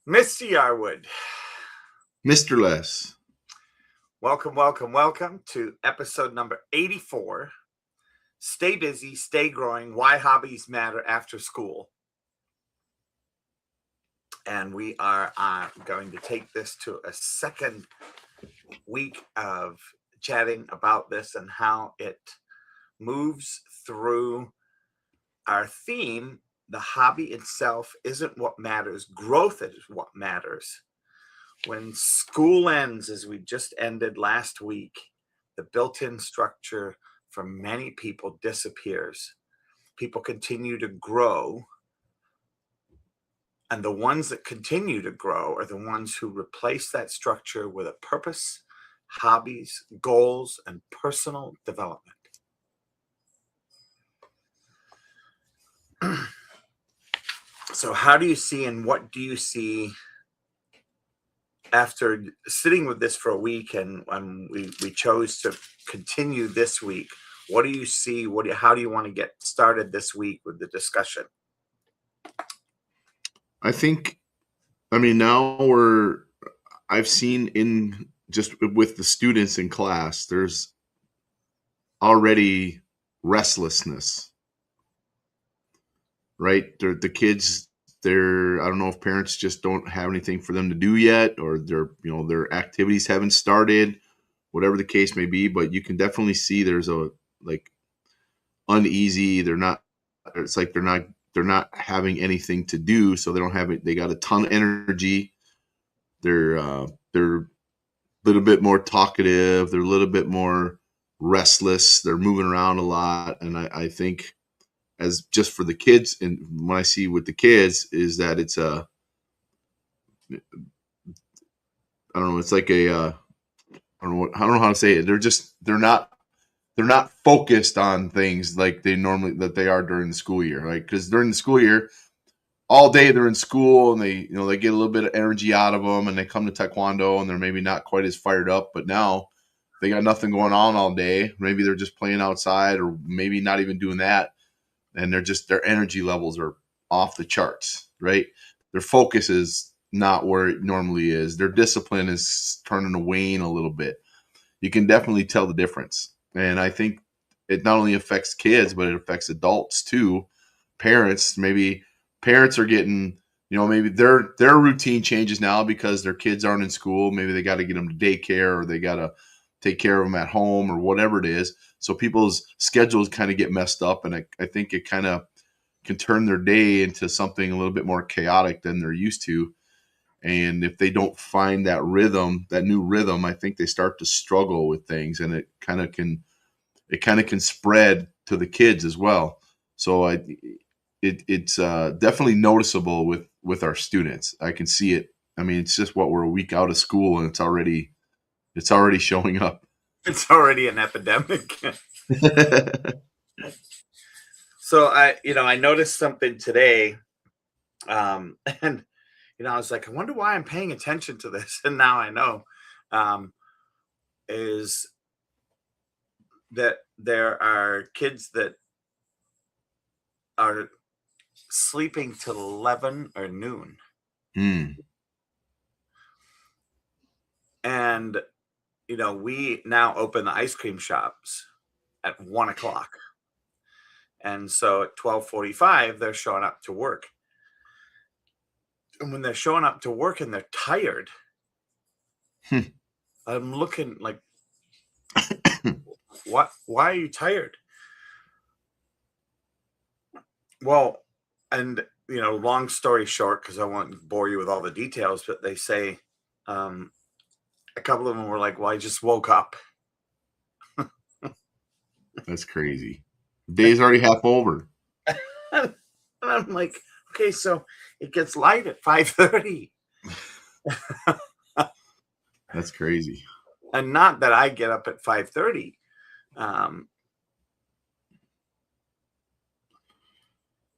Mr. Yarwood, Mr. Les. welcome to episode number 84. Stay busy, stay growing, why hobbies matter after school. And we are going to take this to a second week of chatting about this and how it moves through our theme. The hobby itself isn't what matters. Growth is what matters. When school ends, as we just ended last week, the built-in structure for many people disappears. People continue to grow, and the ones that continue to grow are the ones who replace that structure with a purpose, hobbies, goals, and personal development. So how do you see and what do you see after sitting with this for a week and we chose to continue this week? What do you see? How do you want to get started this week with the discussion? Now I've seen in just with the students in class, there's already restlessness, right? The kids, I don't know if parents just don't have anything for them to do yet, or their activities haven't started, whatever the case may be, but you can definitely see there's a uneasy. They're not having anything to do, so they don't have it. They got a ton of energy. They're a little bit more talkative. They're a little bit more restless. They're moving around a lot, and I think as just for the kids, and what I see with the kids is that it's I don't know. It's like I don't know how to say it. They're not focused on things like they are during the school year, right? Because during the school year, all day they're in school and they get a little bit of energy out of them, and they come to taekwondo and they're maybe not quite as fired up. But now they got nothing going on all day. Maybe they're just playing outside, or maybe not even doing that, and their energy levels are off the charts, right? Their focus is not where it normally is. Their discipline is starting to wane a little bit. You can definitely tell the difference. And I think it not only affects kids, but it affects adults too. Parents are getting, maybe their routine changes now because their kids aren't in school. Maybe they got to get them to daycare, or they got to take care of them at home, or whatever it is. So people's schedules kind of get messed up. And I think it kind of can turn their day into something a little bit more chaotic than they're used to. And if they don't find that new rhythm, I think they start to struggle with things, and it kind of can spread to the kids as well. So it's definitely noticeable with our students. I can see it. I mean, it's just we're a week out of school, and it's already showing up. It's already an epidemic. So I noticed something today, and I was like, I wonder why I'm paying attention to this. And now I know, is that there are kids that are sleeping till 11 or noon. And, we now open the ice cream shops at 1 o'clock. And so at 12:45, they're showing up to work. And when they're showing up to work and they're tired, I'm looking like, what? Why are you tired? Well, and long story short, because I won't bore you with all the details, but they say a couple of them were like, well, I just woke up. That's crazy. The day's already half over. And I'm like, okay, so it gets light at 5:30. That's crazy. And not that I get up at 5:30.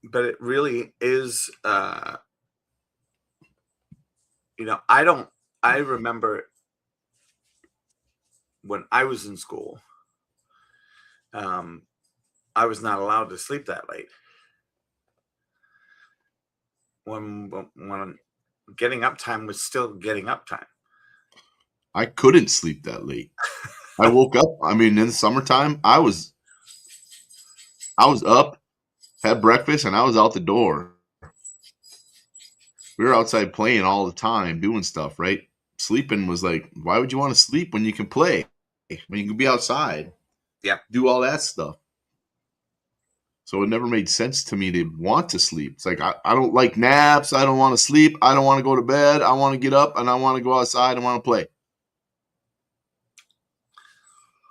But it really is, I remember when I was in school, I was not allowed to sleep that late. when getting up time was still getting up time. I couldn't sleep that late. I woke up. I mean, in the summertime, I was up, had breakfast, and I was out the door. We were outside playing all the time, doing stuff, right? Sleeping was like, why would you want to sleep when you can play? When you can be outside, Yep. do all that stuff. So it never made sense to me to want to sleep. It's like, I don't like naps. I don't want to sleep. I don't want to go to bed. I want to get up and I want to go outside and want to play.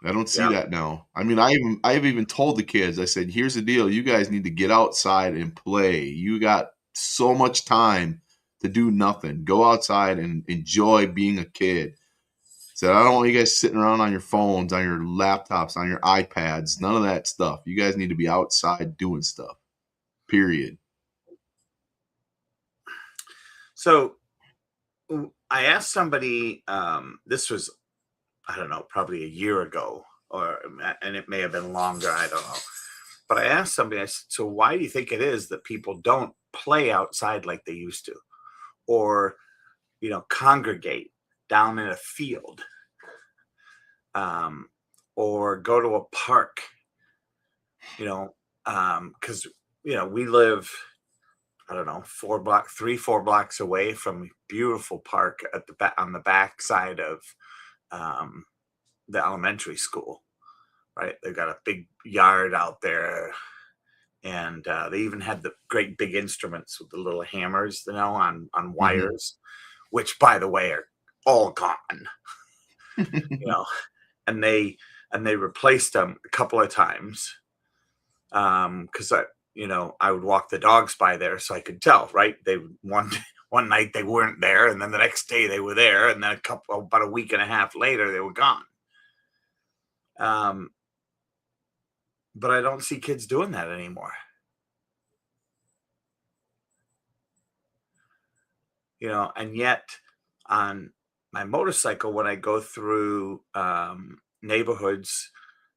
I don't see Yep. that now. I mean, I've even told the kids, I said, here's the deal. You guys need to get outside and play. You got so much time to do nothing. Go outside and enjoy being a kid. Said, I don't want you guys sitting around on your phones, on your laptops, on your iPads, none of that stuff. You guys need to be outside doing stuff. Period. So I asked somebody, this was, I don't know, probably a year ago, and it may have been longer, I don't know. But I asked somebody, I said, so why do you think it is that people don't play outside like they used to? Or, congregate down in a field, or go to a park, because, we live, I don't know, 4 blocks away from a beautiful park at the back on the back side of the elementary school, right? They've got a big yard out there, and they even had the great big instruments with the little hammers, on wires, which, by the way, are all gone, and they replaced them a couple of times, because I would walk the dogs by there, so I could tell, right? They one night they weren't there, and then the next day they were there, and then about a week and a half later they were gone. But I don't see kids doing that anymore. And yet on my motorcycle, when I go through neighborhoods,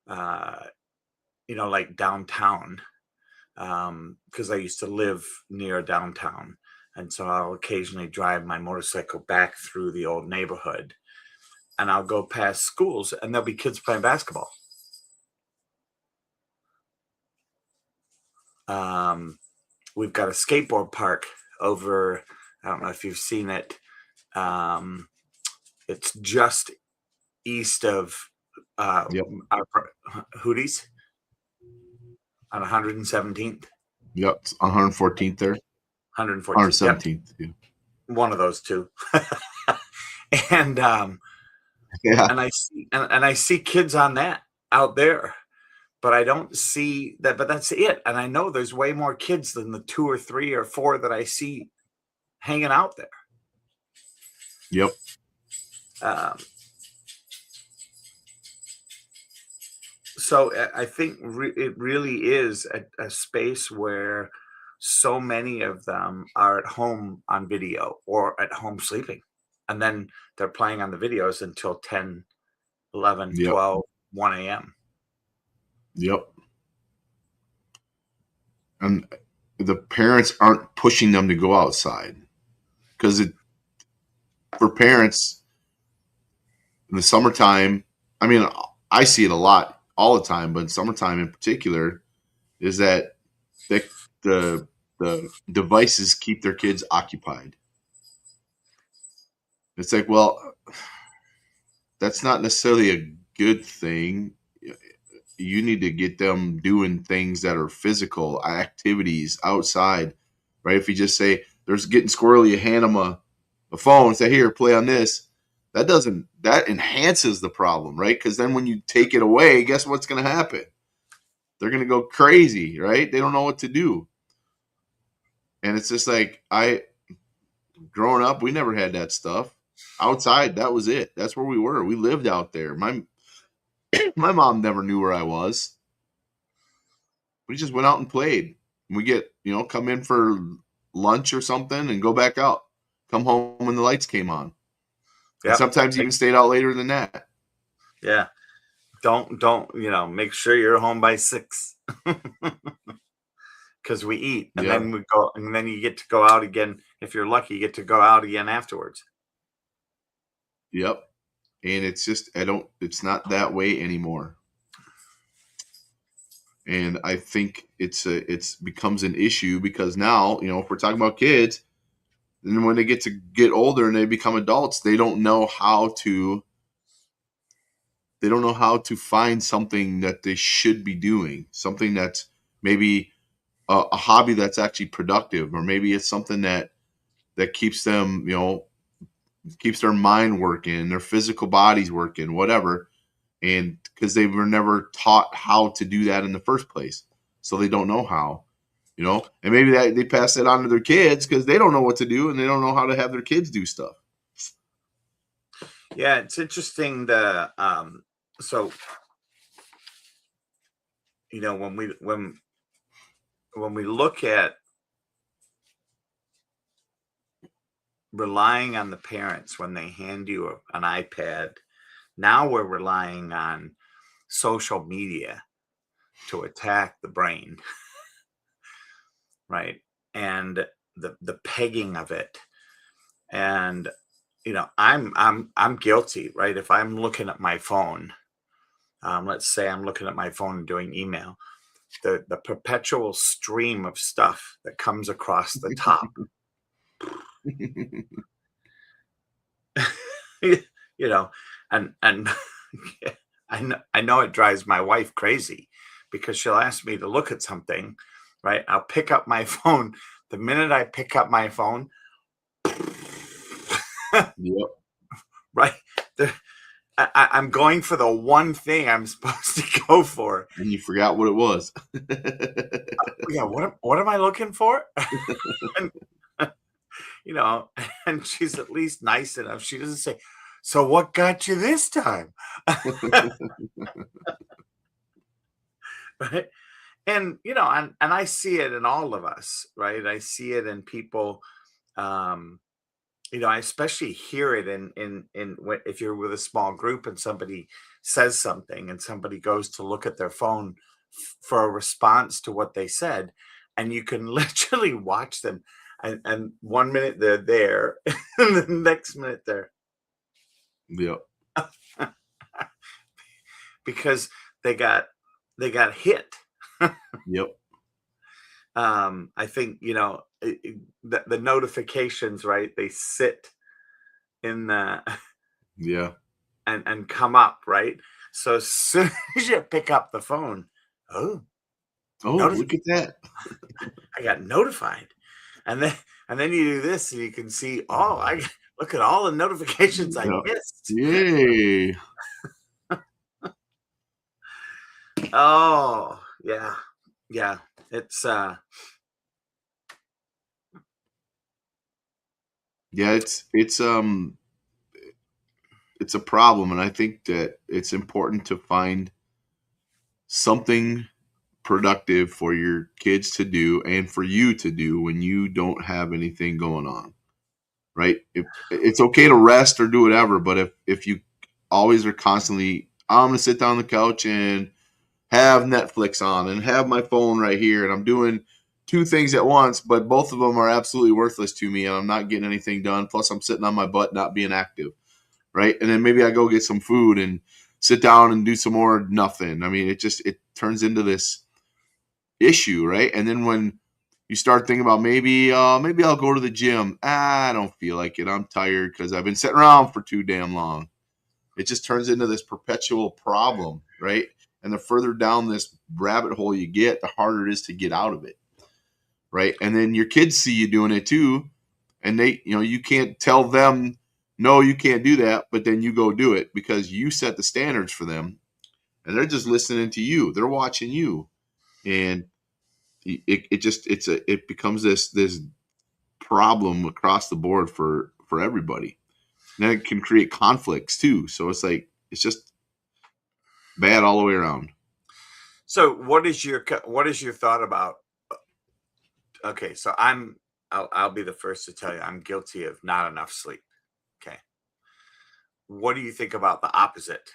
like downtown, because I used to live near downtown. And so I'll occasionally drive my motorcycle back through the old neighborhood, and I'll go past schools and there'll be kids playing basketball. We've got a skateboard park over, I don't know if you've seen it. It's just east of Yep. our Hooties on 117th. Yep. It's 114th there. 114th. Yep. 117th. Yeah. One of those two. And Yeah. and I see kids on that out there, but I don't see that. But that's it. And I know there's way more kids than the 2 or 3 or 4 that I see hanging out there. Yep. So I think it really is a space where so many of them are at home on video or at home sleeping, and then they're playing on the videos until 10, 11, Yep. 12, 1 a.m. Yep. And the parents aren't pushing them to go outside, because for parents in the summertime, I mean, I see it a lot all the time, but in summertime in particular, is that the devices keep their kids occupied. It's like, well, that's not necessarily a good thing. You need to get them doing things that are physical activities outside, right? If you just say, there's getting squirrely, you hand them a phone, say, here, play on this. That enhances the problem, right? Because then when you take it away, guess what's going to happen? They're going to go crazy, right? They don't know what to do. And it's just like, growing up, we never had that stuff. Outside, that was it. That's where we were. We lived out there. My mom never knew where I was. We just went out and played. We get, come in for lunch or something and go back out. Come home when the lights came on. Yep. And sometimes even stayed out later than that. Yeah. Don't, make sure you're home by 6. because we eat, and Yeah. then we go, and then you get to go out again. If you're lucky, you get to go out again afterwards. Yep. And it's just it's not that way anymore. And I think it's becomes an issue because now, if we're talking about kids, then when they get older and they become adults, they don't know how to find something that they should be doing, something that's maybe a hobby that's actually productive, or maybe it's something that keeps them, keeps their mind working, their physical bodies working, whatever. And because they were never taught how to do that in the first place, so they don't know how, and maybe they pass it on to their kids because they don't know what to do and they don't know how to have their kids do stuff. Yeah, it's interesting. So when we look at relying on the parents when they hand you an iPad, now we're relying on social media to attack the brain, right? And the pegging of it. And I'm guilty, right? If I'm looking at my phone, let's say I'm looking at my phone and doing email, the perpetual stream of stuff that comes across the top, you know, and I know it drives my wife crazy because she'll ask me to look at something, right? I'll pick up my phone. The minute I pick up my phone, Yep. right? I'm going for the one thing I'm supposed to go for. And you forgot what it was. Yeah, what am I looking for? and, you know, and she's at least nice enough. She doesn't say, "So what got you this time?" Right? And and I see it in all of us, right? I see it in people. Um, I especially hear it if you're with a small group and somebody says something and somebody goes to look at their phone for a response to what they said, and you can literally watch them, and 1 minute they're there, and the next minute they're Yep. because they got hit. Yep. I think the notifications, right? They sit in the Yeah. and come up, right? So as soon as you pick up the phone, oh, Oh, notif- look at that. I got notified, and then you do this, and you can see, oh, look at all the notifications I Yep. missed. Yay. Oh, yeah, yeah. Yeah, it's a problem, and I think that it's important to find something productive for your kids to do and for you to do when you don't have anything going on, right? It's okay to rest or do whatever, but if you always are constantly, I'm going to sit down on the couch and have Netflix on and have my phone right here, and I'm doing two things at once, but both of them are absolutely worthless to me, and I'm not getting anything done. Plus, I'm sitting on my butt, not being active, right? And then maybe I go get some food and sit down and do some more nothing. I mean, it turns into this issue, right? And then when you start thinking about maybe I'll go to the gym. I don't feel like it. I'm tired because I've been sitting around for too damn long. It just turns into this perpetual problem, right? And the further down this rabbit hole you get, the harder it is to get out of it, right? And then your kids see you doing it too, and you can't tell them, no, you can't do that, but then you go do it because you set the standards for them, and they're just listening to you. They're watching you, and it becomes this problem across the board for everybody. And then it can create conflicts too. So it's just bad all the way around. So what is your thought about? Okay, so I'll be the first to tell you I'm guilty of not enough sleep. Okay, what do you think about the opposite?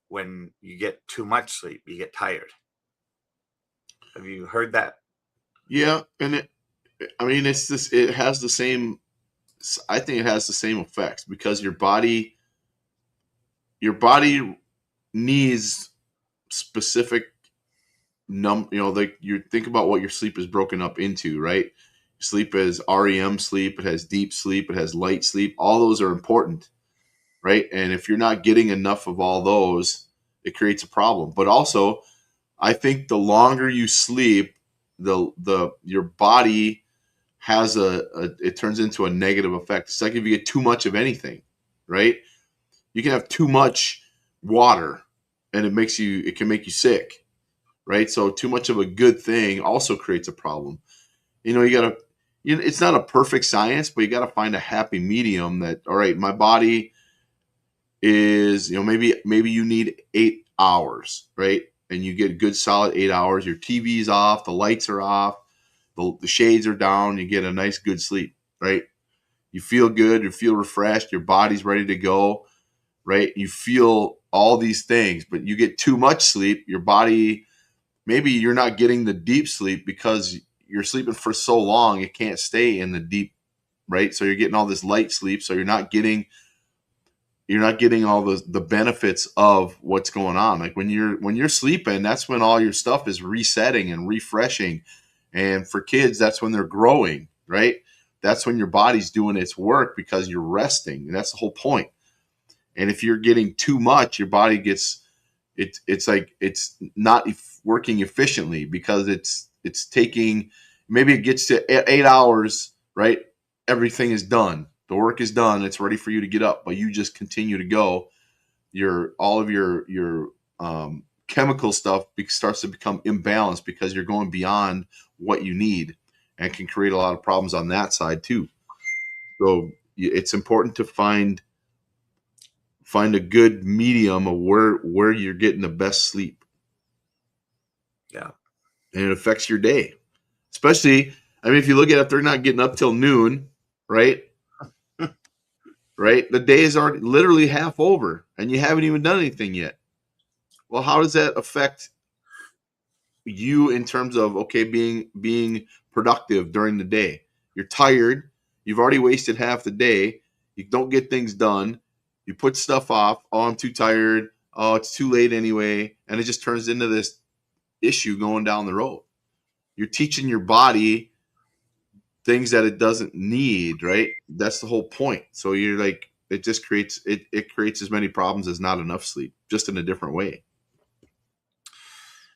When you get too much sleep, you get tired. Have you heard that? Yeah, and I mean, it's this. It has the same. I think it has the same effects because your body needs specific like you think about what your sleep is broken up into, right? Sleep is REM sleep, it has deep sleep, it has light sleep. All those are important, right? And if you're not getting enough of all those, it creates a problem. But also, I think the longer you sleep, the your body has it turns into a negative effect. It's like if you get too much of anything, right? You can have too much water and it can make you sick, right? So too much of a good thing also creates a problem. You gotta, it's not a perfect science, but you got to find a happy medium that, all right, my body is, maybe you need 8 hours, right? And you get a good solid 8 hours. Your TV's off, the lights are off, the shades are down. You get a nice good sleep, right? You feel good, you feel refreshed, your body's ready to go, right? You feel all these things, but you get too much sleep, your body, maybe you're not getting the deep sleep because you're sleeping for so long, it can't stay in the deep, right? So you're getting all this light sleep, so you're not getting all the benefits of what's going on. Like when you're sleeping, that's when all your stuff is resetting and refreshing. And for kids, that's when they're growing, right? That's when your body's doing its work because you're resting. And that's the whole point. And if you're getting too much, your body gets it's like it's not working efficiently because it's taking, maybe it gets to 8 hours, right? Everything is done. The work is done. It's ready for you to get up, but you just continue to go. All of your chemical stuff starts to become imbalanced because you're going beyond what you need, and can create a lot of problems on that side too. So it's important to find a good medium of where you're getting the best sleep, Yeah. and it affects your day. Especially, I mean, if you look at it, if they're not getting up till noon, right? Right, the day is already literally half over, and you haven't even done anything yet. Well, how does that affect you in terms of, okay, being productive during the day? You're tired. You've already wasted half the day. You don't get things done. You put stuff off. Oh, I'm too tired. Oh, it's too late anyway, and it just turns into this issue going down the road. You're teaching your body things that it doesn't need, right? That's the whole point. So you're like, it just creates as many problems as not enough sleep, just in a different way.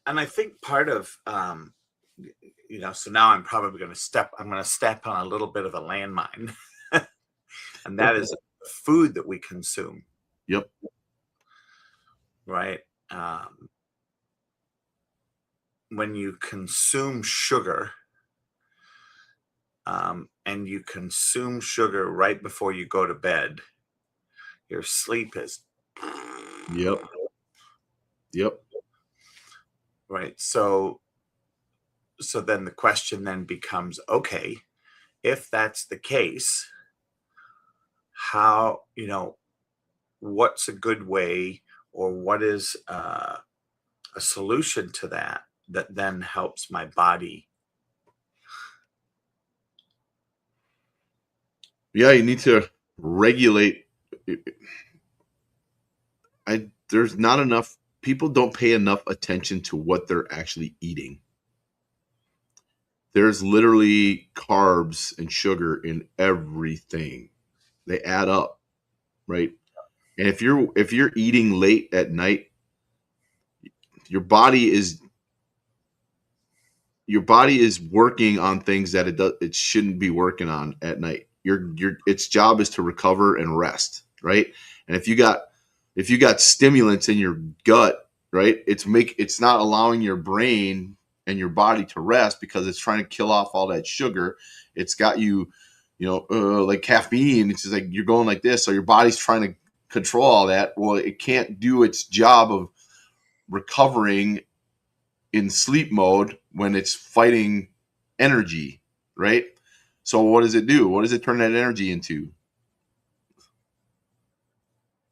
And I think part of, so now I'm going to step on a little bit of a landmine, and that is the food that we consume, Yep. right? When you consume sugar, and you consume sugar right before you go to bed, your sleep is Yep. Yep. right. So then the question then becomes, okay, if that's the case, how, what's a good way, or what is a solution to that then helps my body? Yeah, you need to regulate. There's not enough people don't pay enough attention to what they're actually eating. There's literally carbs and sugar in everything. They add up, right? And if you're eating late at night, your body is your body is working on things that it shouldn't be working on at night. Its job is to recover and rest, right? And if you got stimulants in your gut, right, it's not allowing your brain and your body to rest because it's trying to kill off all that sugar. It's got like caffeine. It's just like you're going like this, so your body's trying to control all that. Well, it can't do its job of recovering in sleep mode when it's fighting energy, right? So what does it do? What does it turn that energy into?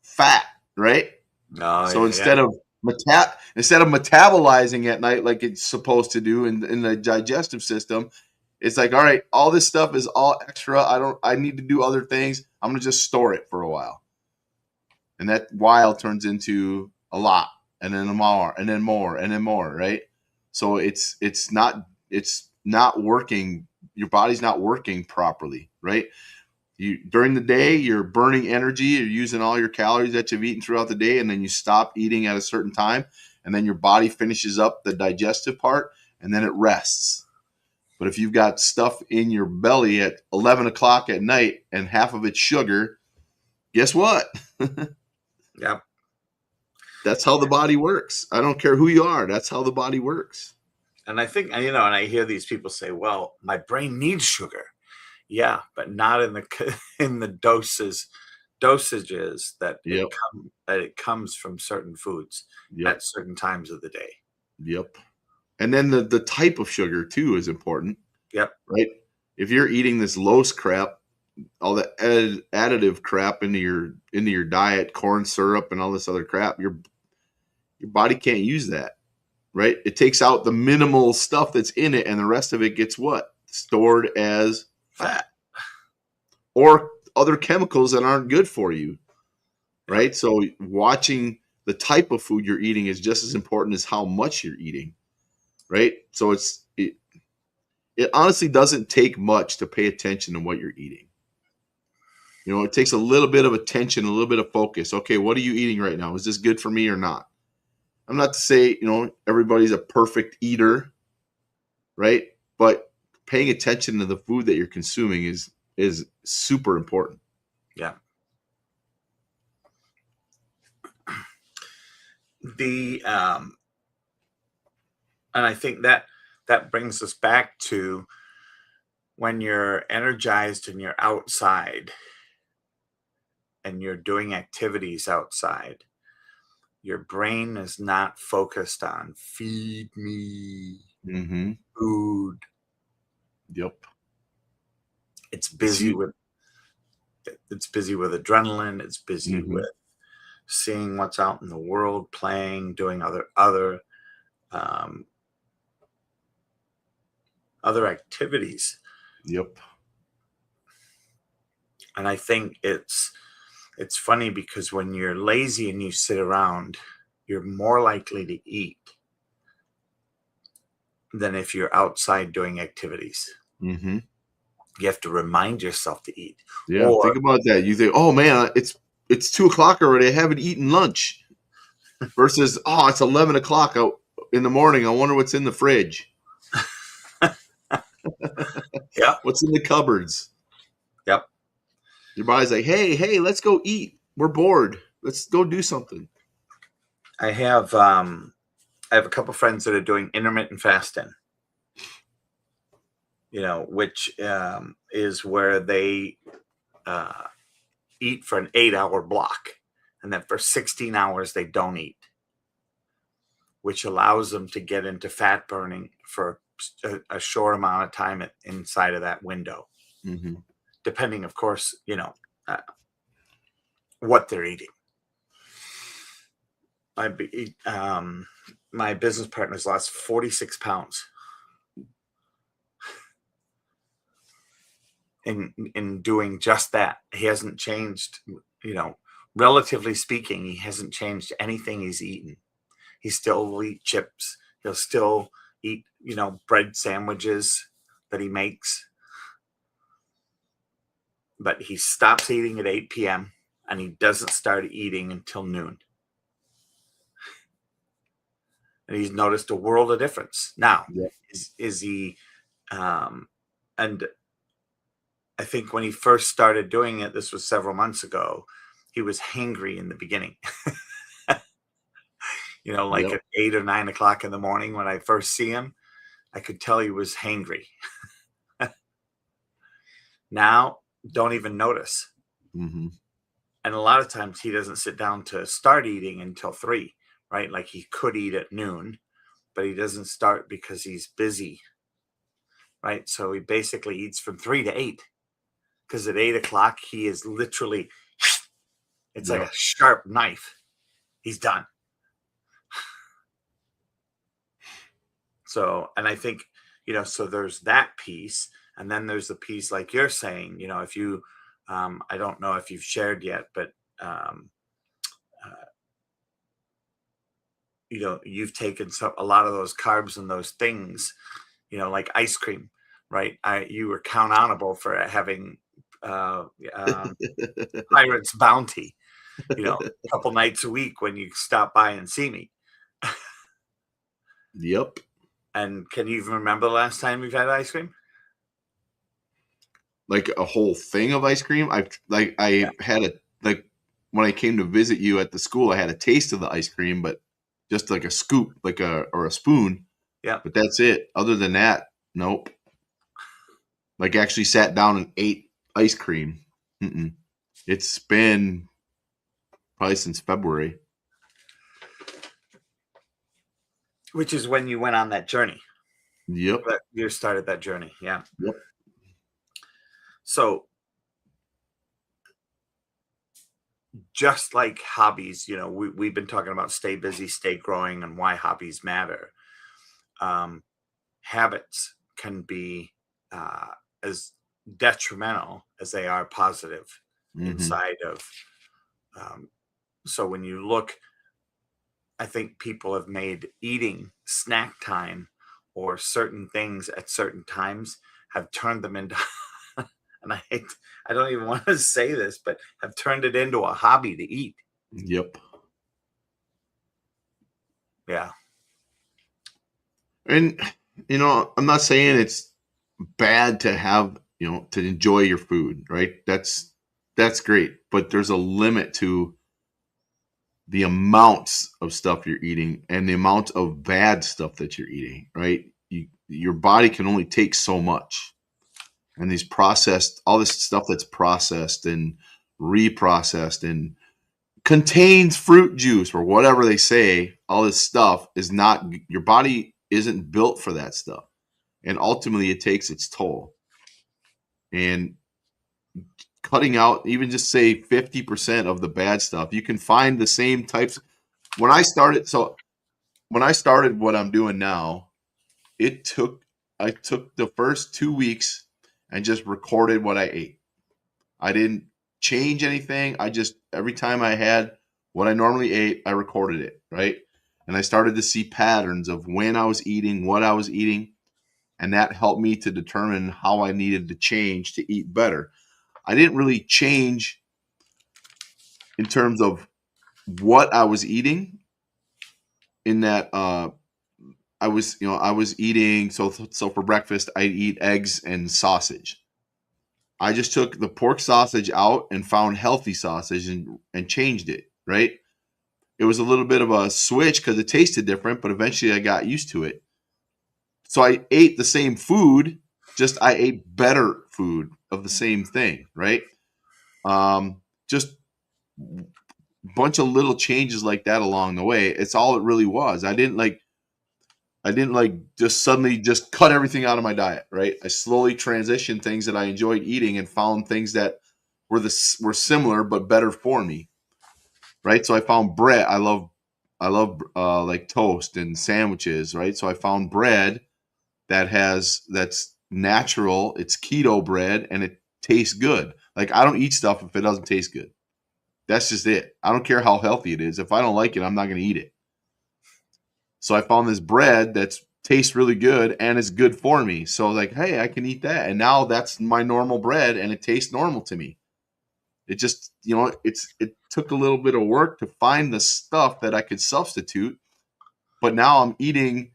Fat, right? Oh, So yeah, yeah. instead of metabolizing at night like it's supposed to do in the digestive system, it's like, all right, all this stuff is all extra. I need to do other things. I'm gonna just store it for a while. And that while turns into a lot, and then more, and then more, and then more, right? So it's not working. Your body's not working properly, right? You during the day, you're burning energy, you're using all your calories that you've eaten throughout the day, and then you stop eating at a certain time, and then your body finishes up the digestive part, and then it rests. But if you've got stuff in your belly at 11 o'clock at night and half of it's sugar, guess what? Yep. That's how the body works. I don't care who you are. That's how the body works. And I think, and I hear these people say, well, my brain needs sugar. Yeah, but not in the in the dosages that Yep. it comes from certain foods Yep. at certain times of the day. Yep. And then the type of sugar too is important. Yep. Right? If you're eating this Lowe's crap, all the additive crap into your diet, corn syrup and all this other crap, your body can't use that. Right? It takes out the minimal stuff that's in it, and the rest of it gets what? Stored as fat or other chemicals that aren't good for you. Right? Yep. So watching the type of food you're eating is just as important as how much you're eating. Right? So it honestly doesn't take much to pay attention to what you're eating. It takes a little bit of attention, a little bit of focus. Okay, what are you eating right now? Is this good for me or not? I'm not to say, everybody's a perfect eater, right? But paying attention to the food that you're consuming is super important. Yeah. And I think that brings us back to when you're energized and you're outside and you're doing activities outside, your brain is not focused on feed me food. Yep. It's busy with adrenaline. It's busy with seeing what's out in the world, playing, doing other activities. Yep. And I think it's funny because when you're lazy and you sit around, you're more likely to eat than if you're outside doing activities. Mm-hmm. You have to remind yourself to eat. Yeah, think about that. You think, oh man, it's 2:00 already. I haven't eaten lunch. Versus, oh, it's 11 o'clock in the morning. I wonder what's in the fridge. Yeah. What's in the cupboards? Yep. Your body's like, hey, let's go eat. We're bored. Let's go do something. I have a couple friends that are doing intermittent fasting. Which is where they eat for an 8-hour block, and then for 16 hours they don't eat, which allows them to get into fat burning for a short amount of time inside of that window, depending, of course, what they're eating. My business partner's lost 46 pounds in doing just that. He hasn't changed, relatively speaking, he hasn't changed anything he's eaten. He still will eat chips. He'll still eat, bread sandwiches that he makes. But he stops eating at 8 p.m. and he doesn't start eating until noon. And he's noticed a world of difference. Now, is he, and I think when he first started doing it, this was several months ago, he was hangry in the beginning. At 8 or 9 o'clock in the morning when I first see him, I could tell he was hangry. Now, don't even notice. And a lot of times he doesn't sit down to start eating until 3, right? Like he could eat at noon, but he doesn't start because he's busy, right? So he basically eats from 3 to 8. Because at 8 o'clock, he is literally, it's like a sharp knife. He's done. So, and I think, so there's that piece. And then there's the piece like you're saying, if you, I don't know if you've shared yet, but, uh, you've taken a lot of those carbs and those things, like ice cream, right? You were count onable for having uh, um, Pirate's Bounty, a couple nights a week when you stop by and see me. Yep. And can you even remember the last time you've had ice cream? Like a whole thing of ice cream. I had a like when I came to visit you at the school, I had a taste of the ice cream, but just like a scoop, or a spoon. Yeah. But that's it. Other than that, nope. Like actually sat down and ate ice cream. Mm-mm. It's been probably since February. Which is when you went on that journey. Yep. You started that journey. Yeah. Yep. So just like hobbies, we've been talking about stay busy, stay growing, and why hobbies matter. Habits can be as detrimental as they are positive inside of. So when you look, I think people have made eating snack time or certain things at certain times have turned them into, and I don't even want to say this, but have turned it into a hobby to eat. Yep. Yeah. And I'm not saying it's bad to have, to enjoy your food, right? That's great, but there's a limit to the amounts of stuff you're eating and the amount of bad stuff that you're eating, right? Your body can only take so much. And all this stuff that's processed and reprocessed and contains fruit juice or whatever they say, all this stuff is not, your body isn't built for that stuff. And ultimately it takes its toll. And cutting out even just say 50% of the bad stuff, you can find the same types. When I started what I'm doing now, I took the first 2 weeks and just recorded what I ate. I didn't change anything. I just, every time I had what I normally ate, I recorded it, right? And I started to see patterns of when I was eating, what I was eating, and that helped me to determine how I needed to change to eat better. I didn't really change in terms of what I was eating, in that I was eating, so for breakfast I'd eat eggs and sausage. I just took the pork sausage out and found healthy sausage and changed it, right? It was a little bit of a switch because it tasted different, but eventually I got used to it. So I ate the same food, just I ate better food of the same thing, right? Just a bunch of little changes like that along the way. It's all it really was. I didn't just suddenly just cut everything out of my diet, right? I slowly transitioned things that I enjoyed eating and found things that were similar but better for me, right? So I found bread. I love like toast and sandwiches, right? So I found bread that's natural. It's keto bread and it tastes good. Like I don't eat stuff if it doesn't taste good. That's just it. I don't care how healthy it is. If I don't like it, I'm not going to eat it. So I found this bread that tastes really good and is good for me. So I was like, hey, I can eat that. And now that's my normal bread and it tastes normal to me. It just, it took a little bit of work to find the stuff that I could substitute. But now I'm eating,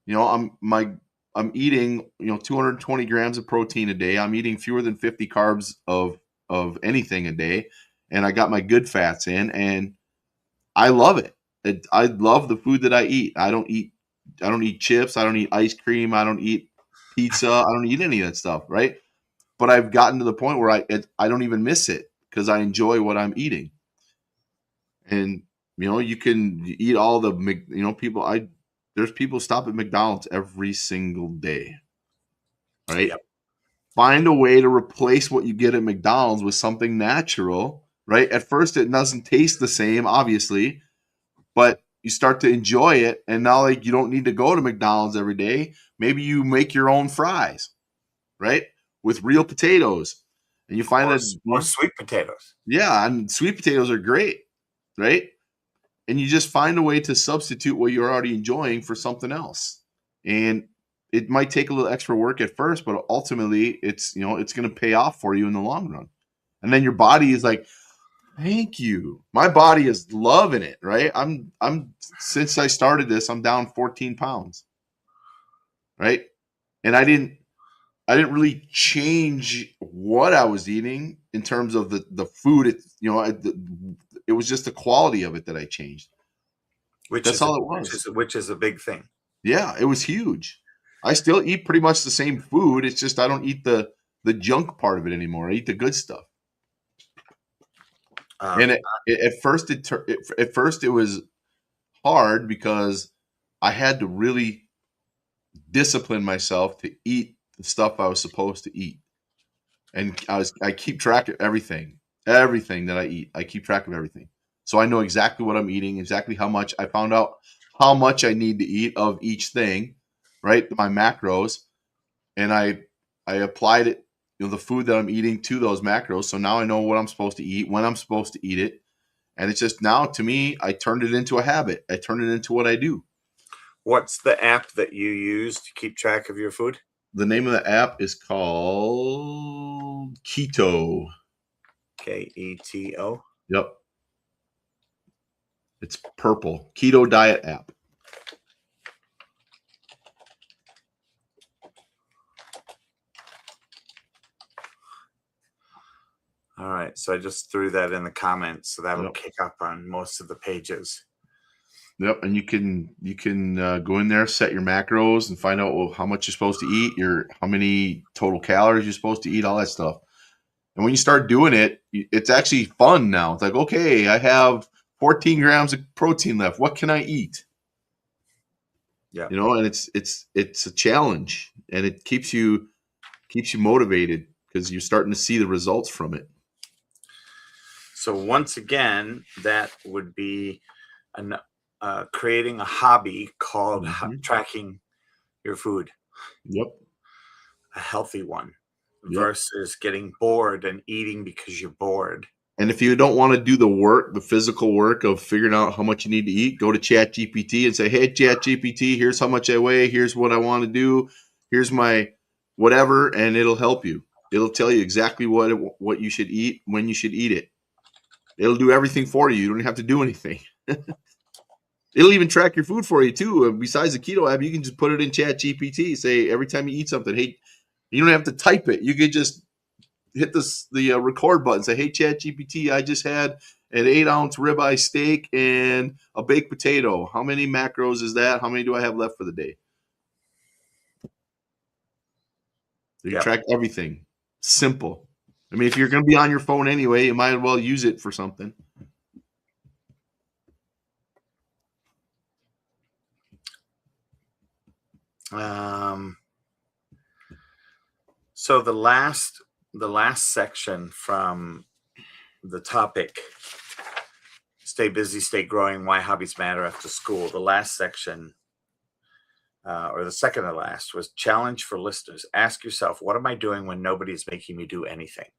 I'm eating, 220 grams of protein a day. I'm eating fewer than 50 carbs of anything a day. And I got my good fats in and I love it. I love the food that I eat. I don't eat chips. I don't eat ice cream. I don't eat pizza. I don't eat any of that stuff, right? But I've gotten to the point where I don't even miss it because I enjoy what I'm eating. And you can eat all the there's people stop at McDonald's every single day, right? Yep. Find a way to replace what you get at McDonald's with something natural, right? At first, it doesn't taste the same, obviously, but you start to enjoy it, and now like you don't need to go to McDonald's every day. Maybe you make your own fries, right, with real potatoes, and you find that or sweet potatoes. yeah, and sweet potatoes are great, right? And you just find a way to substitute what you're already enjoying for something else, and it might take a little extra work at first, but ultimately it's it's going to pay off for you in the long run. And then your body is like, thank you. My body is loving it, right? I'm since I started this, I'm down 14 pounds, right? And I didn't really change what I was eating in terms of the food. It was just the quality of it that I changed. which That's is all it which was. is which is a big thing. Yeah, it was huge. I still eat pretty much the same food. It's just I don't eat the junk part of it anymore. I eat the good stuff. Um, And at first at first it was hard because I had to really discipline myself to eat the stuff I was supposed to eat. And I keep track of everything that I eat. I keep track of everything. So I know exactly what I'm eating, exactly how much. I found out how much I need to eat of each thing, right? My macros, and I applied it, the food that I'm eating to those macros. So now I know what I'm supposed to eat, when I'm supposed to eat it. And it's just now, to me, I turned it into a habit. I turned it into what I do. what's the app that you use to keep track of your food? The name of the app is called Keto. Keto. Yep. It's purple. Keto Diet app. All right, so I just threw that in the comments, so that'll Yep. kick up on most of the pages. Yep. And you can go in there, set your macros, and find out how much you're supposed to eat, how many total calories you're supposed to eat, all that stuff. And when you start doing it, it's actually fun now. It's like, okay, I have 14 grams of protein left. What can I eat? Yeah. And it's a challenge, and it keeps you motivated because you're starting to see the results from it. So once again, that would be creating a hobby called Mhm. tracking your food, Yep. a healthy one, Yep. versus getting bored and eating because you're bored. And if you don't want to do the work, the physical work of figuring out how much you need to eat, go to ChatGPT and say, "Hey, ChatGPT, here's how much I weigh. Here's what I want to do. Here's my whatever," and it'll help you. It'll tell you exactly what you should eat, when you should eat it. It'll do everything for you. You don't have to do anything. It'll even track your food for you too. Besides the keto app, you can just put it in ChatGPT. Say every time you eat something, hey, you don't have to type it. You could just hit the record button. Say, hey, ChatGPT, I just had an 8-ounce ribeye steak and a baked potato. How many macros is that? How many do I have left for the day? You can track everything. Simple. I mean, if you're going to be on your phone anyway, you might as well use it for something. So the last section from the topic, stay busy, stay growing, why hobbies matter after school. The last section, or the second to last, was challenge for listeners. Ask yourself, what am I doing when nobody's making me do anything?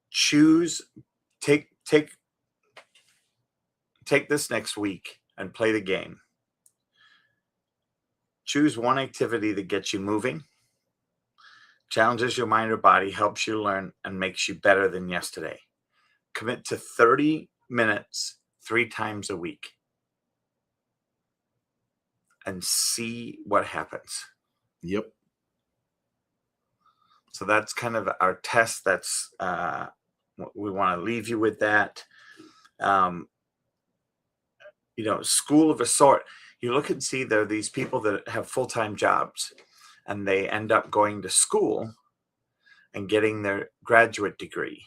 Choose, take this next week and play the game. Choose one activity that gets you moving, challenges your mind or body, helps you learn, and makes you better than yesterday. Commit to 30 minutes 3 times a week and see what happens. Yep. So that's kind of our test. That's we want to leave you with that. School of a sort. You look and see there are these people that have full-time jobs, and they end up going to school and getting their graduate degree.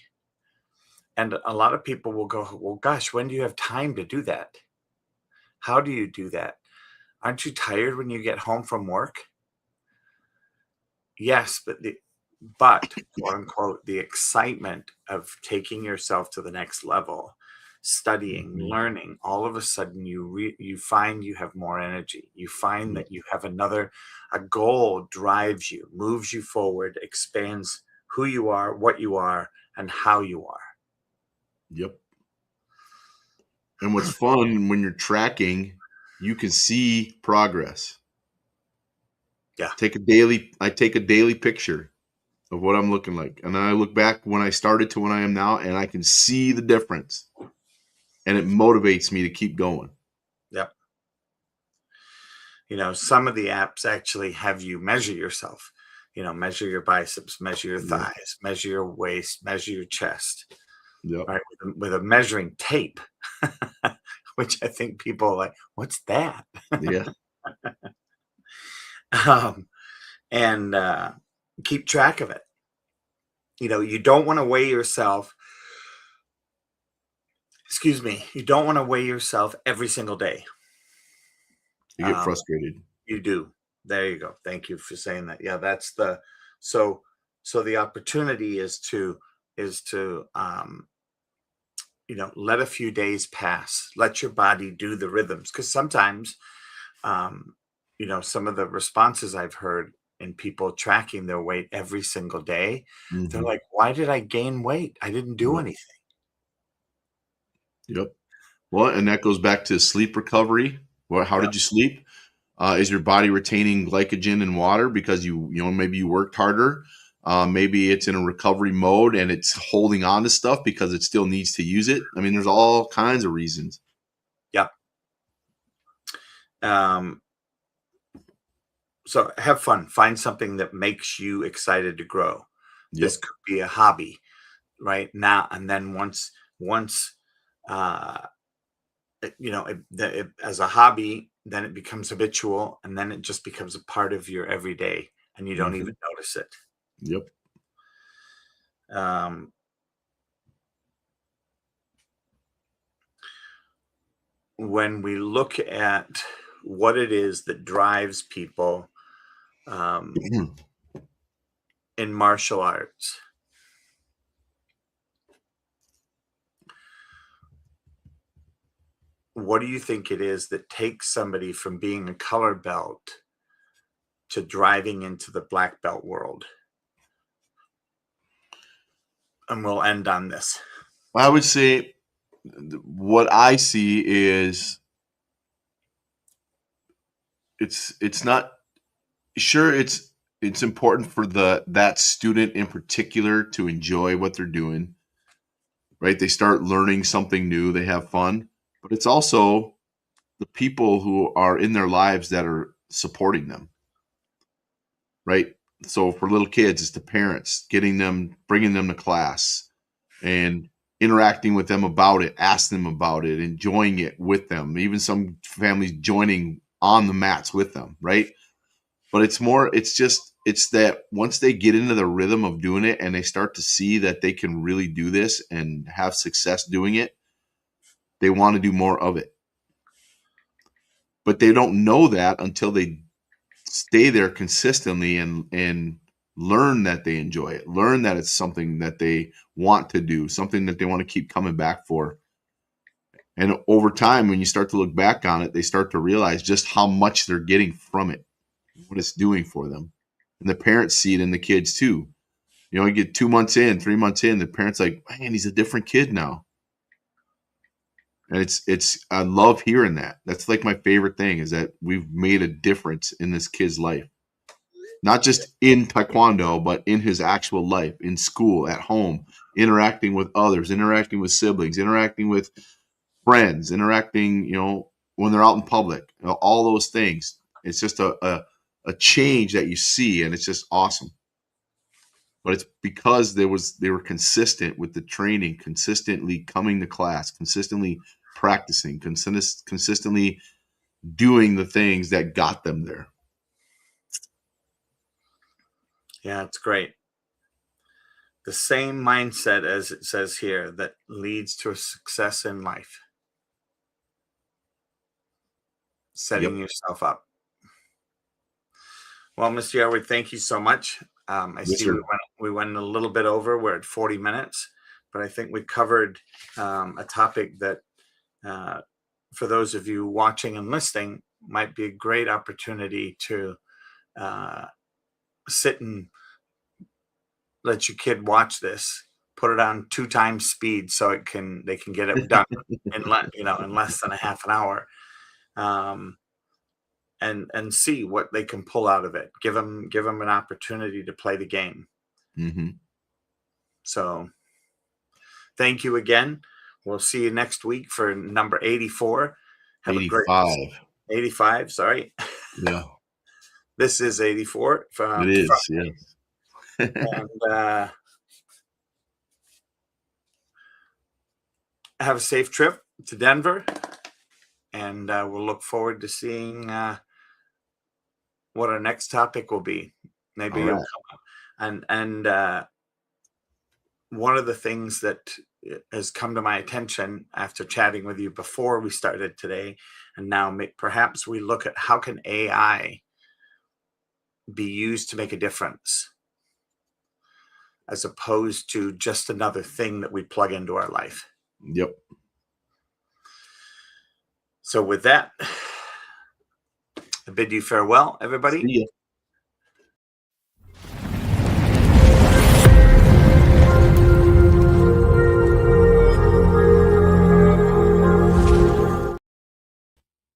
And a lot of people will go, well, gosh, when do you have time to do that? How do you do that? Aren't you tired when you get home from work? Yes, but quote unquote, the excitement of taking yourself to the next level studying, Mhm. learning, all of a sudden you find you have more energy. You find Yep. that you have a goal drives you, moves you forward, expands who you are, what you are, and how you are. Yep. And what's fun when you're tracking, you can see progress. Yeah. I take a daily picture of what I'm looking like. And then I look back when I started to when I am now, and I can see the difference. And it motivates me to keep going. Yep. Some of the apps actually have you measure yourself, measure your biceps, measure your Yep. thighs, measure your waist, measure your chest, Yep. right? With a measuring tape, which I think people are like, what's that? Yeah. um, and keep track of it. You don't want to weigh yourself. Excuse me. You don't want to weigh yourself every single day. You get Um, frustrated. you do. There you go. Thank you for saying that. Yeah, that's the so so the opportunity is to let a few days pass. Let your body do the rhythms, because sometimes um, some of the responses I've heard in people tracking their weight every single day, they're Mhm. like, why did I gain weight? I didn't do Yep. anything. Yep. Well, and that goes back to sleep recovery. Well, how Yeah. did you sleep? Is your body retaining glycogen and water because maybe you worked harder? Maybe it's in a recovery mode and it's holding on to stuff because it still needs to use it. I mean, there's all kinds of reasons. Yeah. Um, so have fun. Find something that makes you excited to grow. This Yep. could be a hobby right now. And then once, uh, as a hobby, then it becomes habitual, and then it just becomes a part of your everyday, and you don't Hmm. even notice it. Yep. Um, when we look at what it is that drives people um, in martial arts, what do you think it is that takes somebody from being a color belt to driving into the black belt world? And we'll end on this. I would say what I see is it's not sure it's important for that student in particular to enjoy what they're doing, right? They start learning something new, they have fun, but it's also the people who are in their lives that are supporting them, right? So for little kids, it's the parents bringing them to class and interacting with them about it, asking them about it, enjoying it with them. Even some families joining on the mats with them, right? But it's that once they get into the rhythm of doing it and they start to see that they can really do this and have success doing it, they want to do more of it. But they don't know that until they stay there consistently and learn that they enjoy it, learn that it's something that they want to do, something that they want to keep coming back for. And over time, when you start to look back on it, they start to realize just how much they're getting from it, what it's doing for them. And the parents see it in the kids too. You get 2 months in, 3 months in, the parents like, man, he's a different kid now. And I love hearing that. That's like my favorite thing is that we've made a difference in this kid's life. Not just in taekwondo, but in his actual life, in school, at home, interacting with others, interacting with siblings, interacting with friends, interacting, when they're out in public, all those things. It's just a change that you see, and it's just awesome. But it's because they were consistent with the training, consistently coming to class, consistently practicing, consistently doing the things that got them there. Yeah, it's great. The same mindset as it says here that leads to a success in life, setting Yep. yourself up. Well, Mr. Yarwood, thank you so much. I Yes, see we sir. went we went a little bit over. We're at 40 minutes. but I think we covered a topic that, for those of you watching and listening, might be a great opportunity to sit and let your kid watch this. Put it on 2 times speed so they can get it done in less than a half an hour, and see what they can pull out of it. Give them an opportunity to play the game. Mm-hmm. So, thank you again. We'll see you next week for number 84. Have 85. a great 85. Sorry. Yeah. This is 84. It is. Yes. And have a safe trip to Denver. And we'll look forward to seeing what our next topic will be. Maybe you'll come up. And one of the things that has come to my attention after chatting with you before we started today, and now perhaps we look at how can AI be used to make a difference, as opposed to just another thing that we plug into our life. Yep. So with that, I bid you farewell, everybody. See ya.